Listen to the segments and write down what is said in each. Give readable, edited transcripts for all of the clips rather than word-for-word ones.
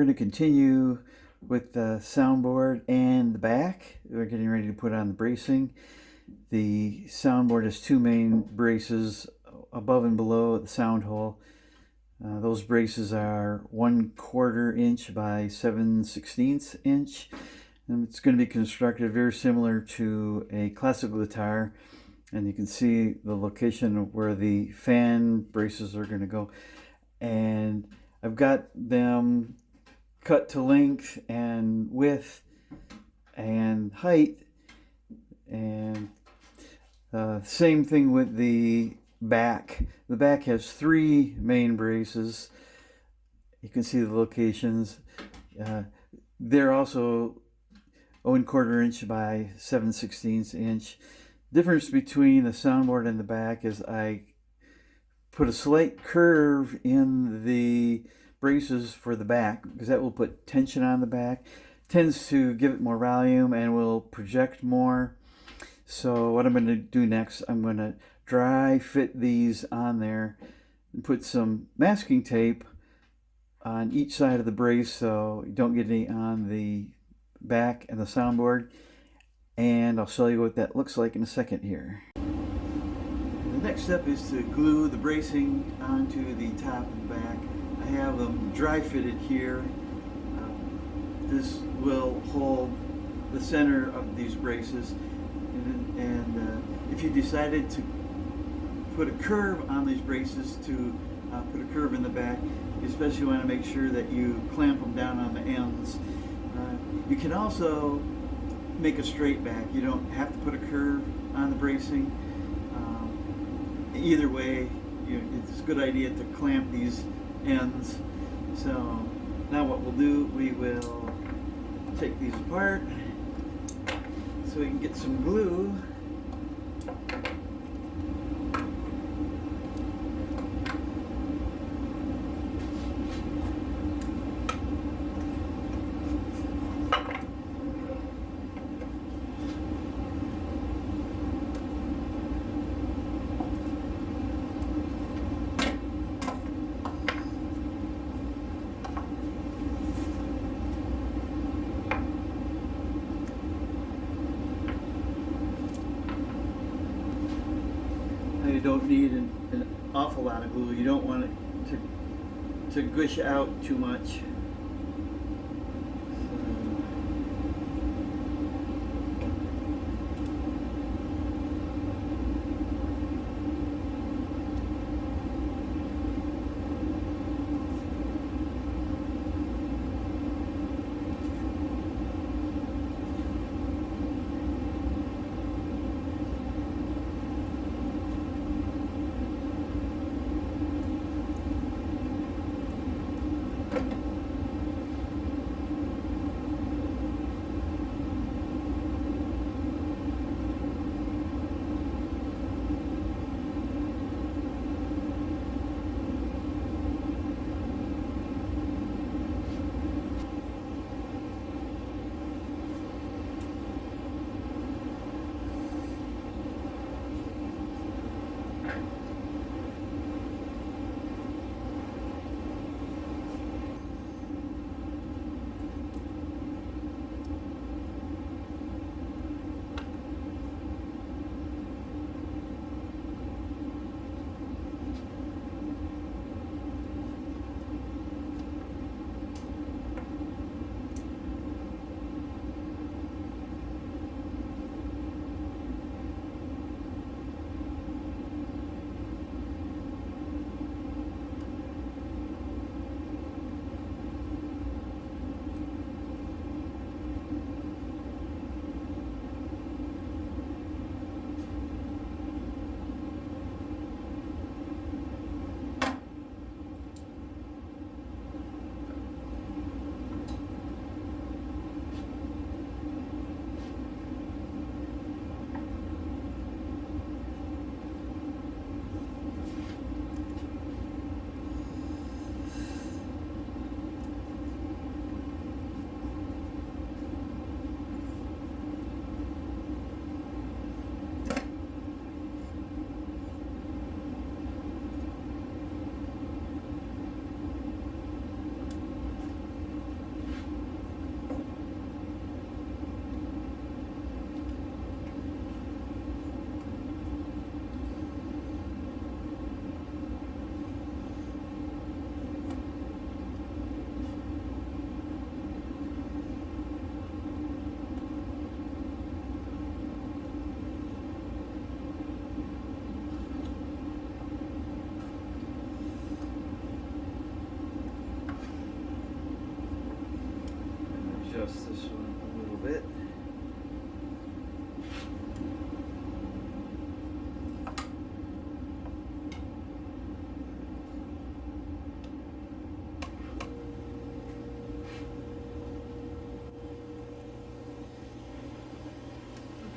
going to continue with the soundboard and the back. We're getting ready to put on the bracing. The soundboard has two main braces above and below the sound hole. Those braces are 1/4 inch by 7/16 inch. And it's going to be constructed very similar to a classical guitar. And you can see the location of where the fan braces are going to go. And I've got them cut to length and width and height. And same thing with the back. The back has three main braces. You can see the locations. They're also 1/4 inch by 7/16 inch. Difference between the soundboard and the back is I put a slight curve in the braces for the back because that will put tension on the back. Tends to give it more volume and will project more. So what I'm going to do next, I'm going to dry fit these on there and put some masking tape on each side of the brace so you don't get any on the back and the soundboard. And I'll show you what that looks like in a second here. The next step is to glue the bracing onto the top and back. I have them dry fitted here. This will hold the center of these braces. And if you decided to put a curve on these braces to put a curve in the back, you especially want to make sure that you clamp them down on the ends. You can also make a straight back. You don't have to put a curve on the bracing. Either way, it's a good idea to clamp these ends. So now what we'll do, we will take these apart so we can get some glue. You don't need an awful lot of glue. You don't want it to gush out too much.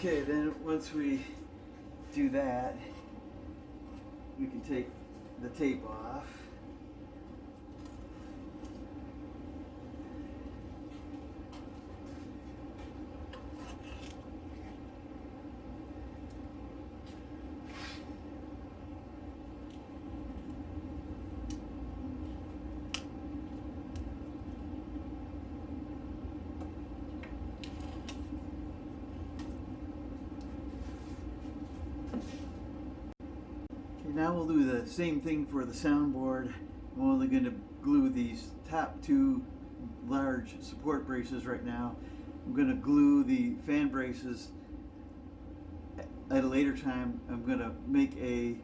Okay, then once we do that, we can take the tape off. Now we'll do the same thing for the soundboard. I'm only going to glue these top two large support braces right now. I'm going to glue the fan braces at a later time. I'm going to make a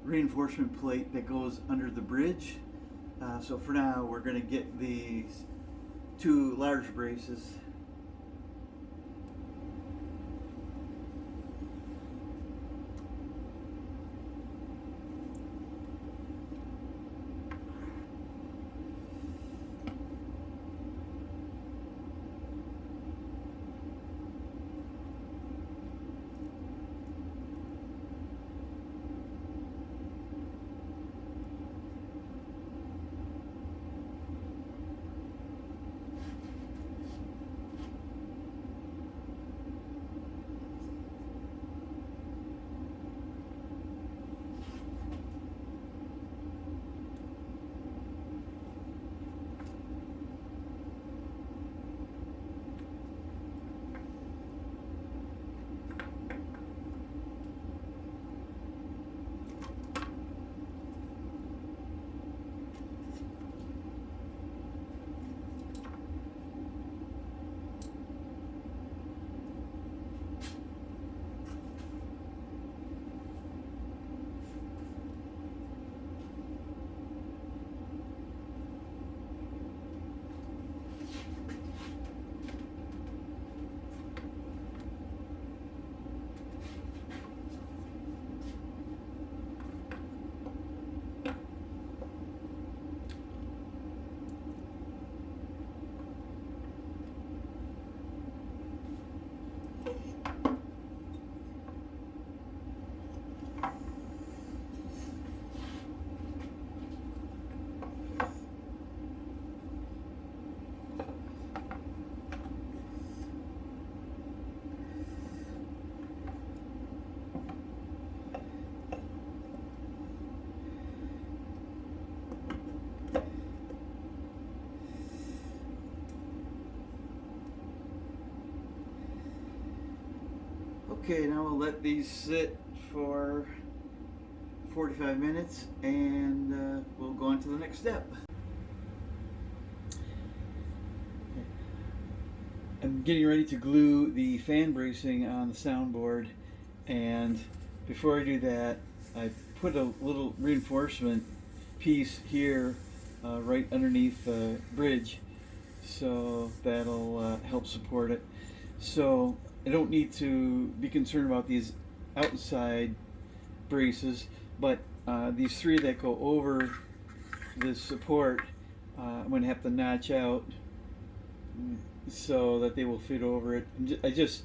reinforcement plate that goes under the bridge. So for now we're going to get these two large braces. Okay, now we'll let these sit for 45 minutes and we'll go on to the next step. I'm getting ready to glue the fan bracing on the soundboard, and before I do that, I put a little reinforcement piece here right underneath the bridge, so that'll help support it. So I don't need to be concerned about these outside braces, but these three that go over this support, I'm going to have to notch out so that they will fit over it. I just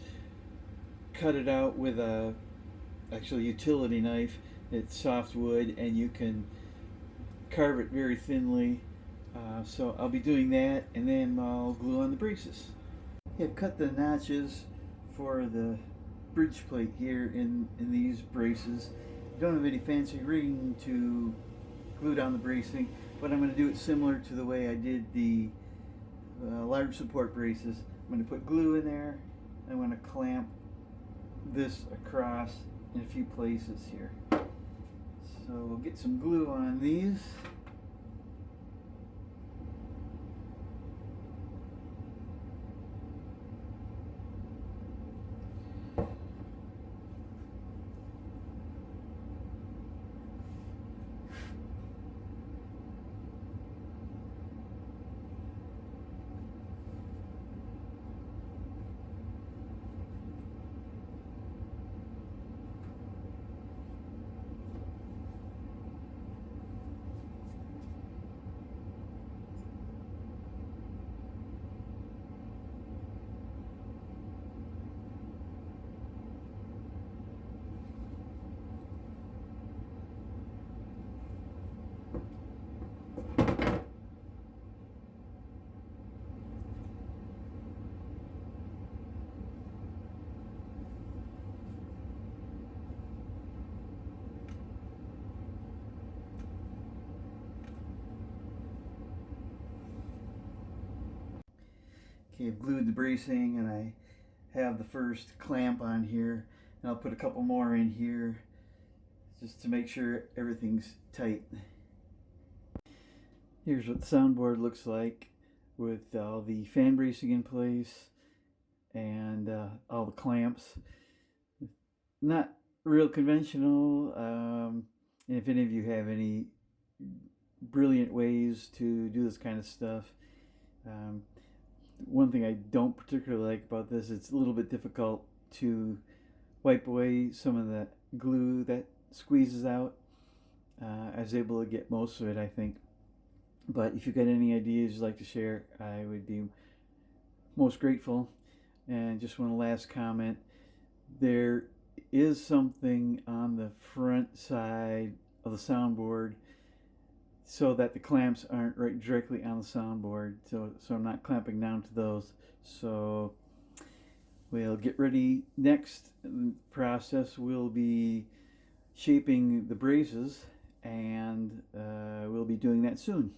cut it out with a actually utility knife. It's soft wood and you can carve it very thinly. So I'll be doing that, and then I'll glue on the braces. I've cut the notches for the bridge plate here in these braces. I don't have any fancy ring to glue down the bracing, but I'm going to do it similar to the way I did the large support braces. I'm going to put glue in there. I'm going to clamp this across in a few places here. So we'll get some glue on these. Okay, I've glued the bracing and I have the first clamp on here, and I'll put a couple more in here just to make sure everything's tight. Here's what the soundboard looks like with all the fan bracing in place and all the clamps. Not real conventional, and if any of you have any brilliant ways to do this kind of stuff, one thing I don't particularly like about this, it's a little bit difficult to wipe away some of the glue that squeezes out. I was able to get most of it, I think. But if you've got any ideas you'd like to share, I would be most grateful. And just one last comment. There is something on the front side of the soundboard so that the clamps aren't right directly on the soundboard, so I'm not clamping down to those. So we'll get ready. Next process will be shaping the braces, and we'll be doing that soon.